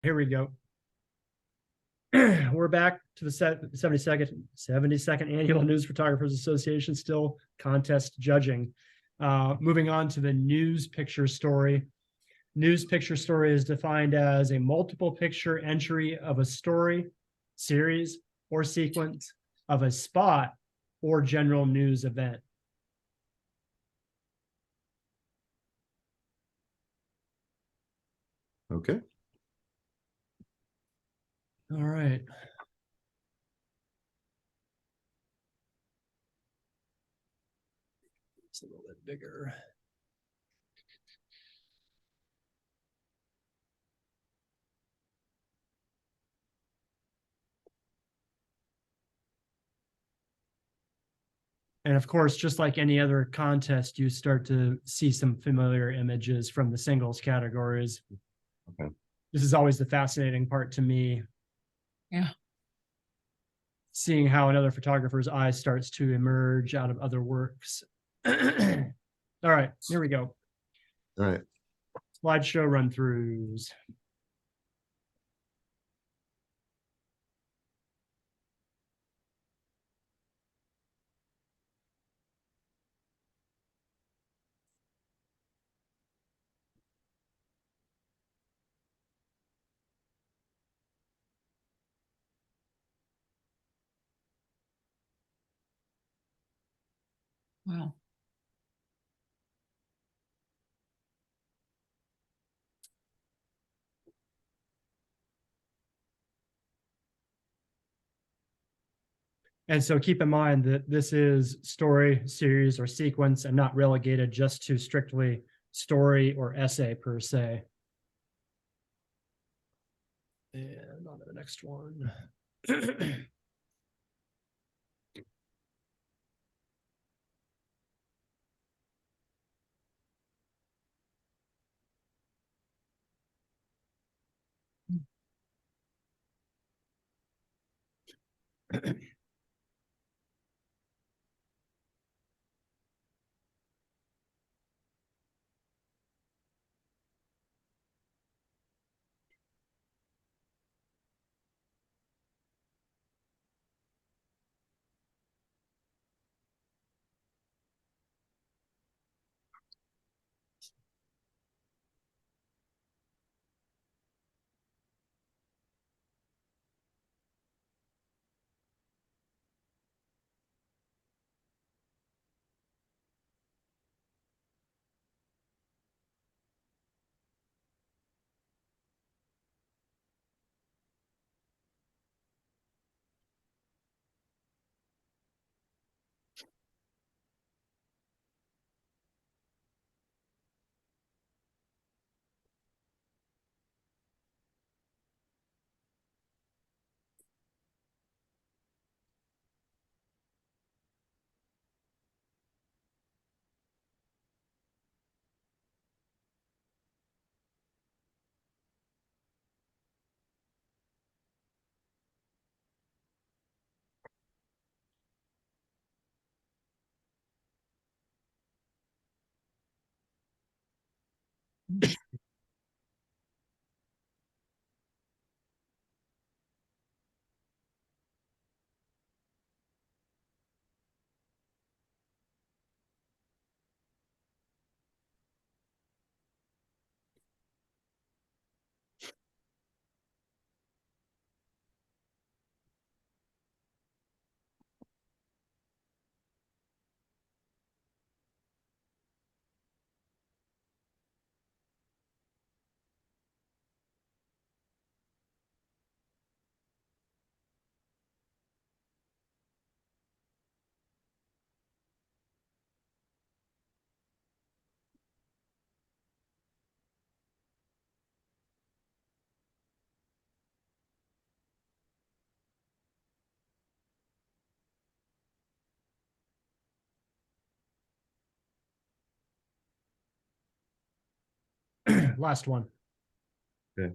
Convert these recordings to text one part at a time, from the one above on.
Here we go. We're back to the 72nd Annual News Photographers Association, still contest judging. Moving on to the news picture story. News picture story is defined as a multiple picture entry of a story, series, or sequence of a spot or general news event. Okay. All right. It's a little bit bigger. And of course, just like any other contest, you start to see some familiar images from the singles categories. Okay. This is always the fascinating part to me. Yeah. Seeing how another photographer's eye starts to emerge out of other works. All right, here we go. All right. Slideshow run-throughs. Wow. And so keep in mind that this is story, series, or sequence and not relegated just to strictly story or essay per se. And on to the next one. Last one. Okay.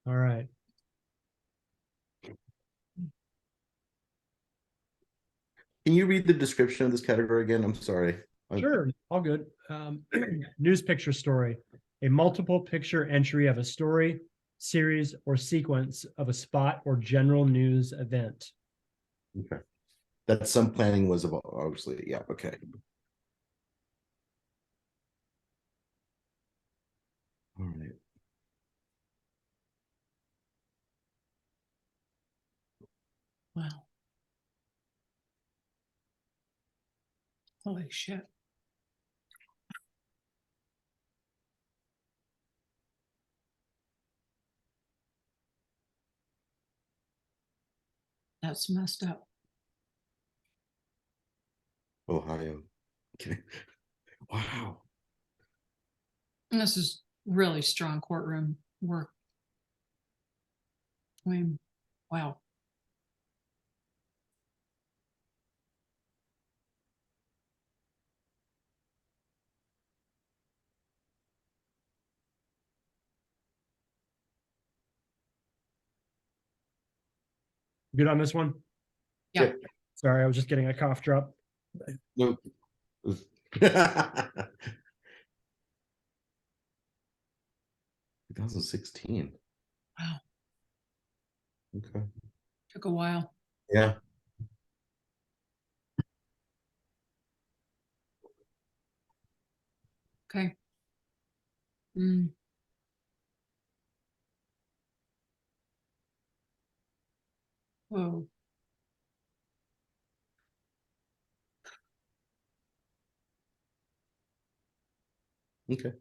All right. Can you read the description of this category again? I'm sorry. Sure, all good. News picture story, a multiple picture entry of a story, series, or sequence of a spot or general news event. Okay. That some planning was about, obviously. Yeah. Okay. All right. Wow. Holy shit. That's messed up. Ohio. Okay. Wow. And this is really strong courtroom work. I mean, wow. Good on this one? Yeah. Yeah. Sorry, I was just getting a cough drop. No. 2016. Wow. Okay. Took a while. Yeah. Okay. Mm. Whoa. Okay.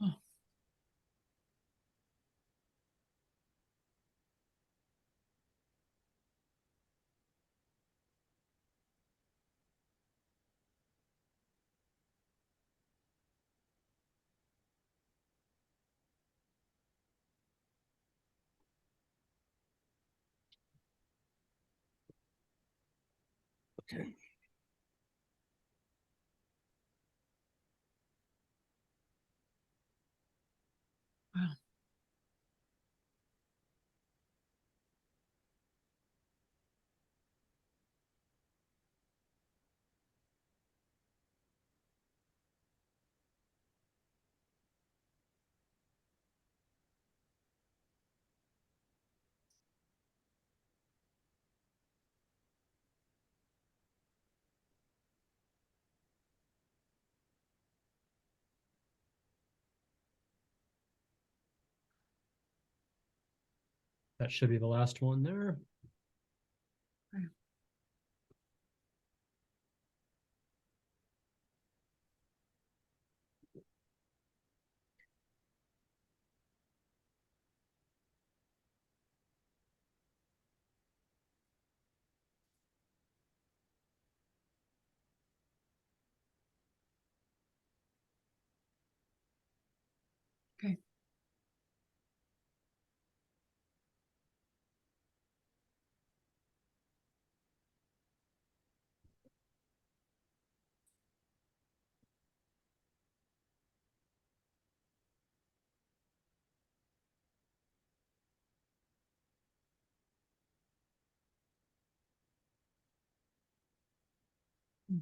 Oh. Okay. Wow. That should be the last one there. Okay. Mm.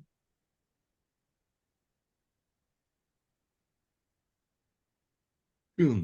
Hmm.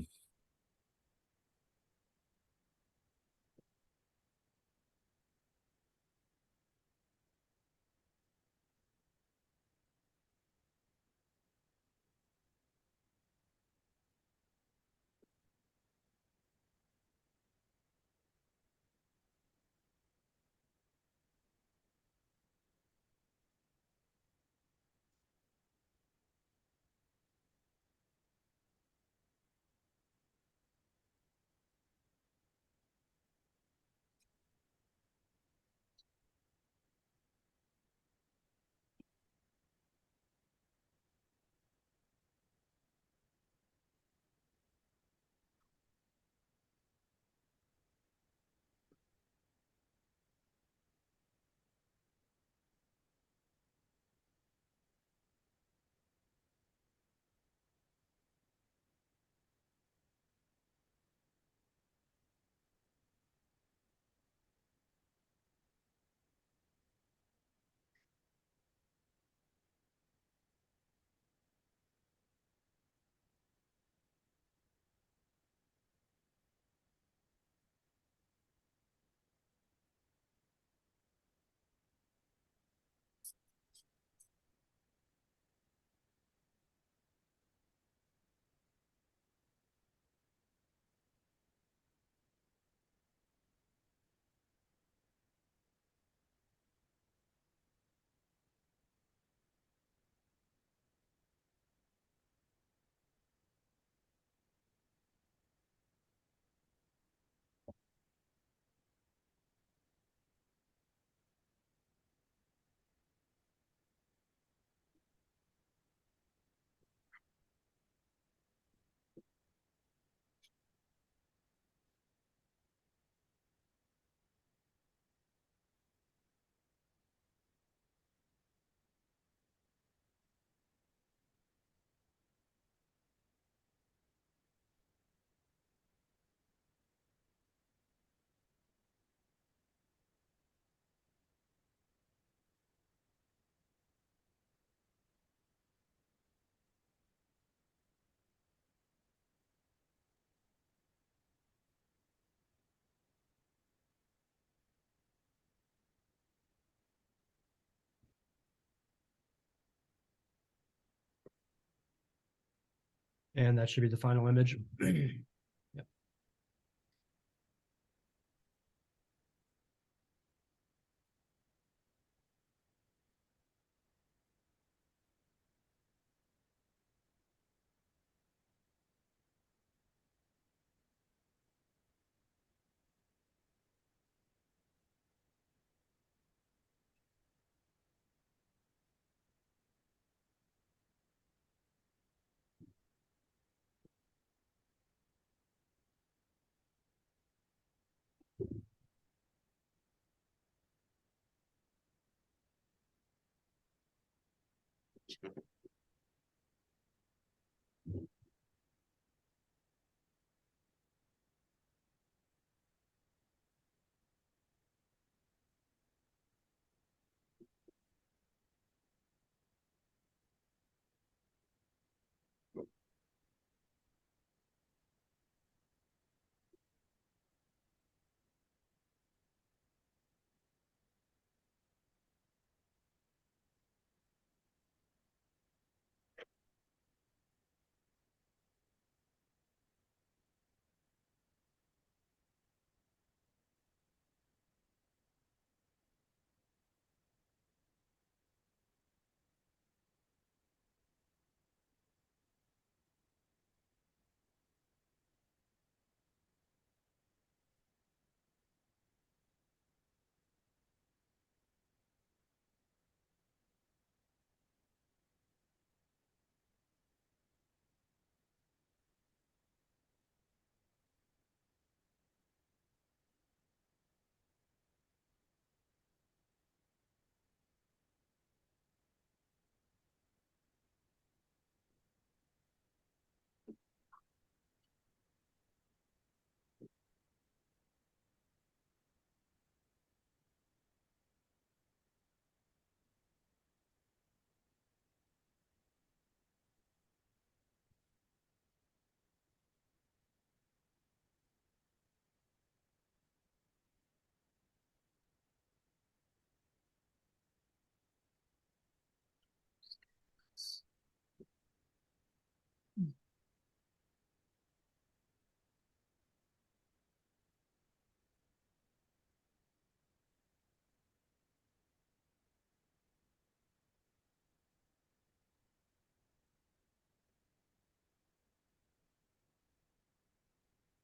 And that should be the final image. Yep.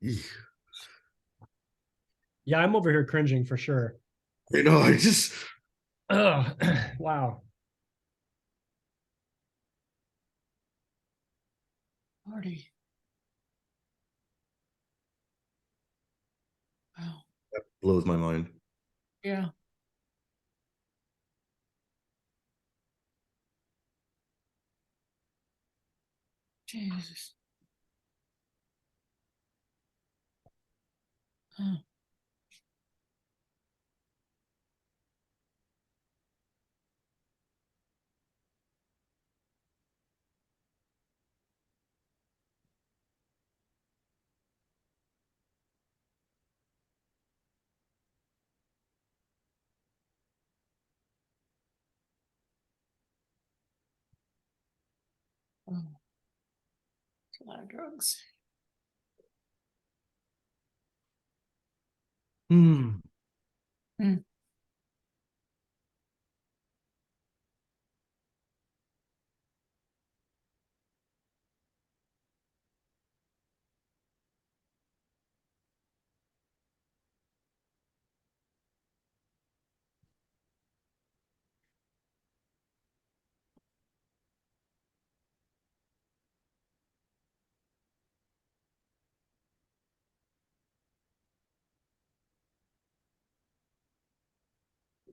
Eek. Yeah, I'm over here cringing for sure. I know, I just Oh, wow. Marty. Wow. blows my mind. Yeah. Jesus. Huh. Oh. It's a lot of drugs. Hmm. Hmm.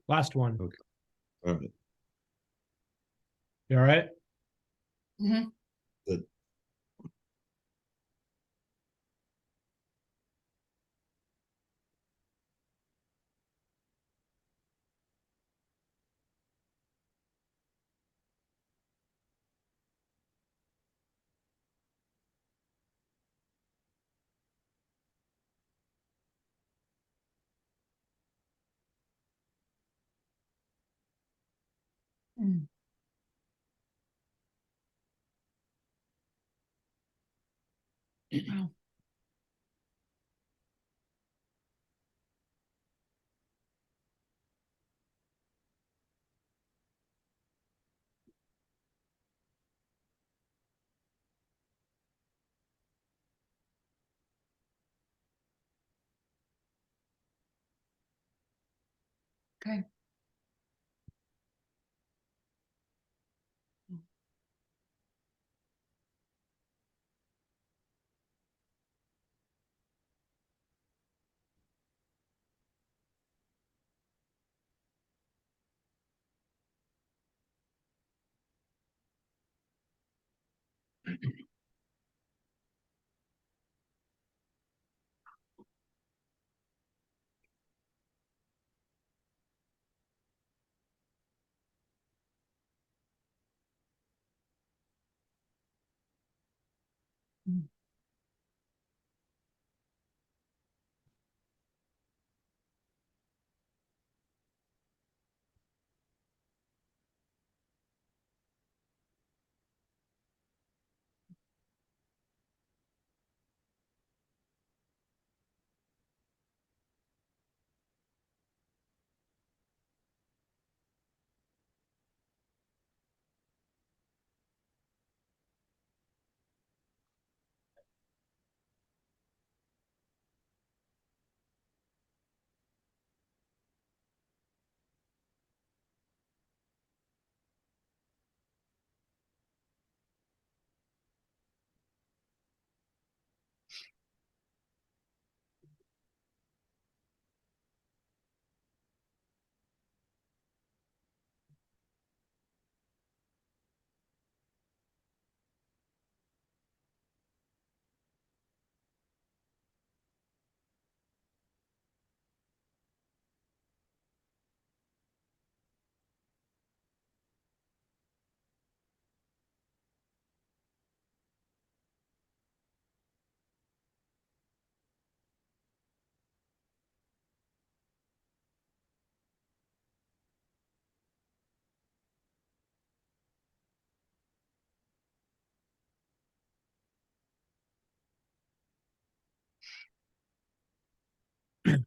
Last one. Okay. All right. You all right? Mm-hmm. Good. Mm. Wow. Okay. Mm.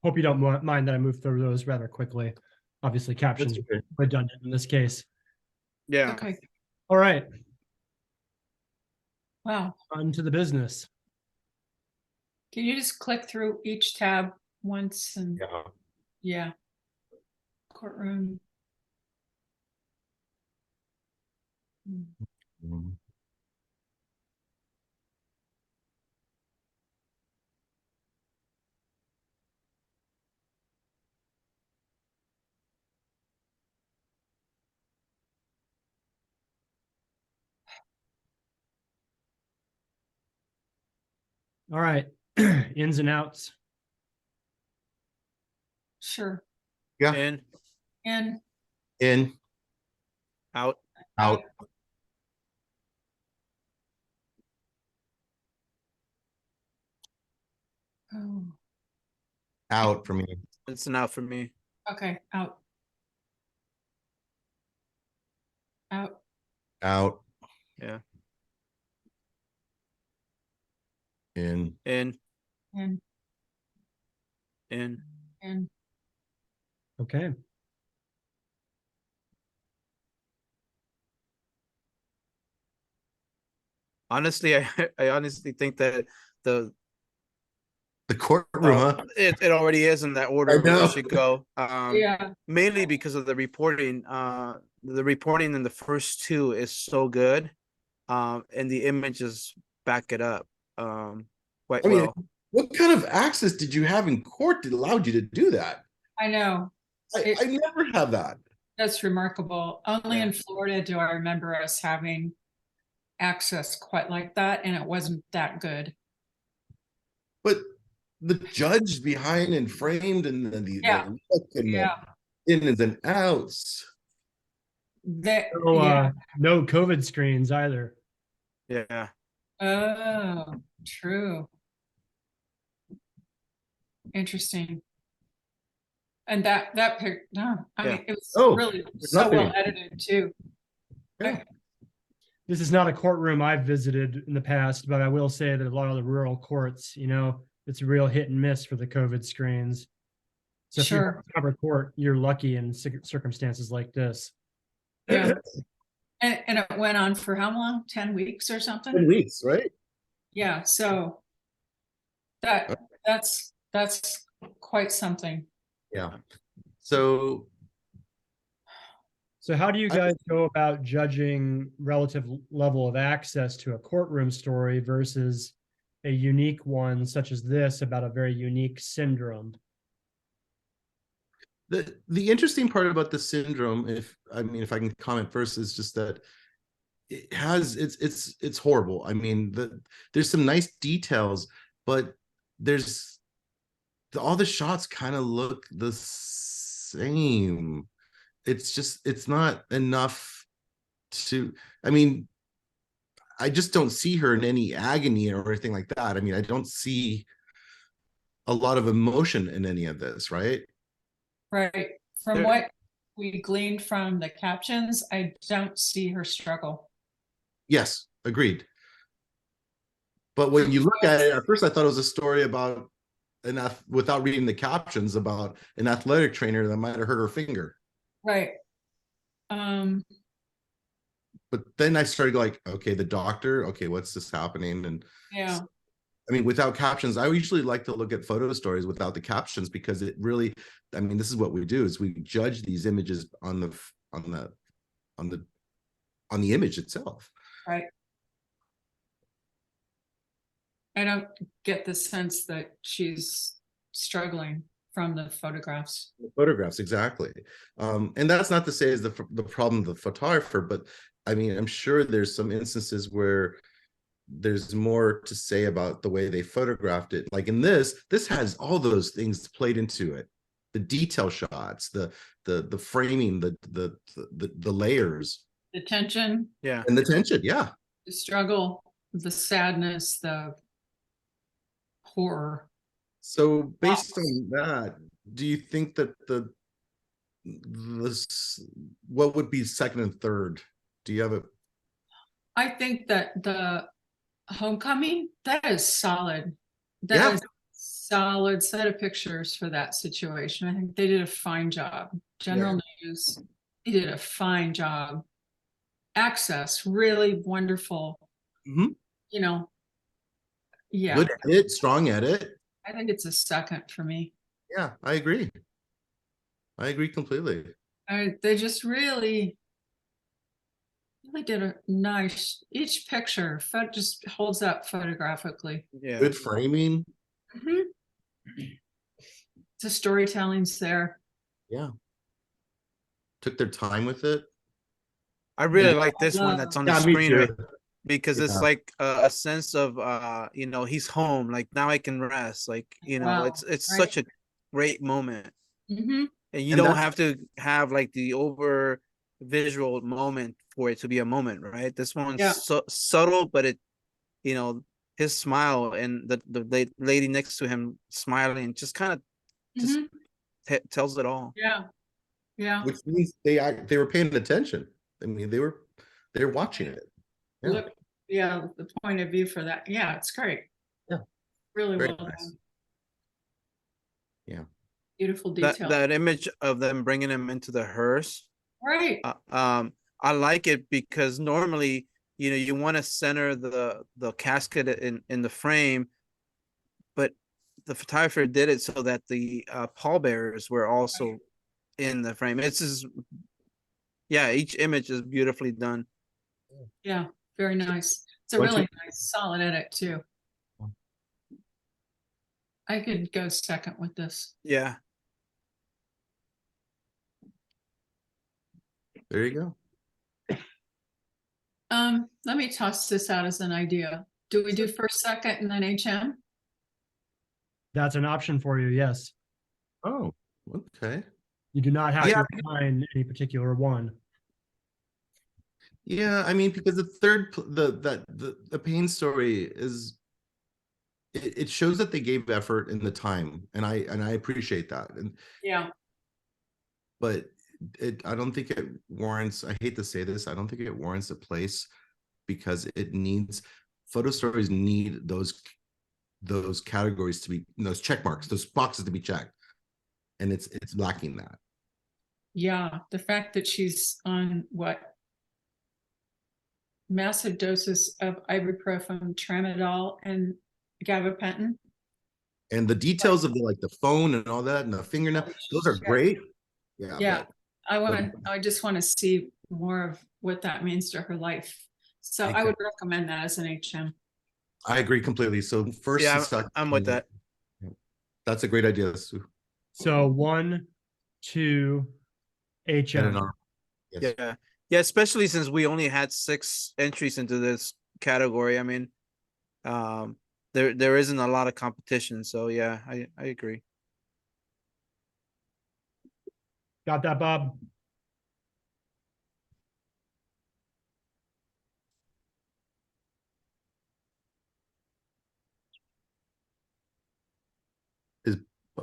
Hope you don't mind that I moved through those rather quickly. Obviously, captions okay. redundant in this case. Yeah. Okay. All right, Wow. on to the business. Can you just click through each tab once and Yeah. yeah. Courtroom. Mm. Mm. All right, ins and outs. Sure. Yeah. In, And In, out, out, oh, out for me. it's an out for me. okay. Out. Out. Out, Yeah. in, In, And in. and Okay, Honestly, I honestly think that the the courtroom, huh? it already is in that order know. it should go. yeah. Mainly because of the reporting. The reporting in the first two is so good. And the images back it up quite I mean, well. what kind of access did you have in court that allowed you to do that? I know. I never had that. That's remarkable. Only Yeah. in Florida do I remember us having access quite like that, and it wasn't that good. But the judge behind and framed and the Yeah. look and Yeah. the ins and outs. That so yeah. no COVID screens either. Yeah. Oh, true. Interesting. And that pic, no, I Yeah. mean, it was Oh, really there's so well nothing. edited too. Yeah. this is not a courtroom I've visited in the past, but I will say that a lot of the rural courts, it's a real hit and miss for the COVID screens. So if you Sure. cover court, you're lucky in circumstances like this. Yeah. And it went on for how long? 10 weeks or something? 10 weeks, right? Yeah, so that's quite something. Yeah. So So how do you guys go about judging relative level of access to a courtroom story versus a unique one such as this about a very unique syndrome? the interesting part about the syndrome, if I can comment first, is just that it's horrible. I mean, there's some nice details, but there's all the shots kind of look the same. It's not enough to, I mean, I just don't see her in any agony or anything like that. I mean, I don't see a lot of emotion in any of this, right? Right. From There- what we gleaned from the captions, I don't see her struggle. Yes, agreed. But when you look at it, at first I thought it was a story about without reading the captions, about an athletic trainer that might have hurt her finger. Right. But then I started like, okay, the doctor, okay, what's this happening? And Yeah. I mean, without captions, I usually like to look at photo stories without the captions, because it really, I mean, this is what we do, is we judge these images on the image itself. Right. I don't get the sense that she's struggling from the photographs. The photographs, exactly. And that's not to say is the problem of the photographer, but I mean, I'm sure there's some instances where there's more to say about the way they photographed it. Like in this has all those things played into it: the detail shots, the framing, the layers, The tension, Yeah. and the tension. Yeah. the struggle, the sadness, the horror. So based on that, do you think that what would be second and third? Do you have a I think that the homecoming, that is solid. That Yeah. is solid set of pictures for that situation. I think they did a fine job. General News, they did a fine job. Access, really wonderful. Mhm. You know, yeah, good edit, strong edit? I think it's a second for me. Yeah, I agree. I agree completely. They just really did a nice, each picture just holds up photographically. Yeah. Good framing. Mhm. The storytelling's there. Yeah. Took their time with it. I really Yeah, like this one love- that's on the Yeah, me screen, too. right? Because it's Yeah. like a sense of he's home, like now I can rest, like Wow, it's right. such a great moment, Mhm. and you And don't that's- have to have like the over visual moment for it to be a moment, right? This one's Yeah. so subtle, but it his smile and the lady next to him smiling just kind of just Mhm. tells it all. Yeah, yeah. Which means they were paying attention. I mean, they were watching it. Yeah. Look, yeah, the point of view for that. Yeah, it's great. Yeah. Really Very well nice. done. Yeah. Beautiful That detail. that image of them bringing him into the hearse, Right. I like it because normally, you want to center the casket in the frame, but the photographer did it so that the pallbearers were also in the frame. It's just, yeah, each image is beautifully done. Yeah, very nice. It's a Once really you- nice, solid edit too. I could go second with this. Yeah. There you go. Let me toss this out as an idea. Do we do first, second, and then HM? That's an option for you, yes. Oh, okay. You do not have Yeah. to assign any particular one. Yeah, I mean, because the pain story is, it shows that they gave effort in the time, and I appreciate that. And Yeah. but I don't think it warrants, I hate to say this, I don't think it warrants a place because it needs, photo stories need those categories to be, those check marks, those boxes to be checked. And it's lacking that. Yeah, the fact that she's on what? Massive doses of ibuprofen, tramadol, and gabapentin. And the details of the phone and all that and the fingernail, those are great. Yeah. Yeah, but- I just want to see more of what that means to her life. So I would recommend that as an HM. I agree completely. So first, Yeah, and second, I'm with that. That's a great idea, Sue. So 1, 2, And an HM. R. Yes. Yeah, especially since we only had 6 entries into this category. I mean, there isn't a lot of competition, so yeah, I agree. Got that, Bob?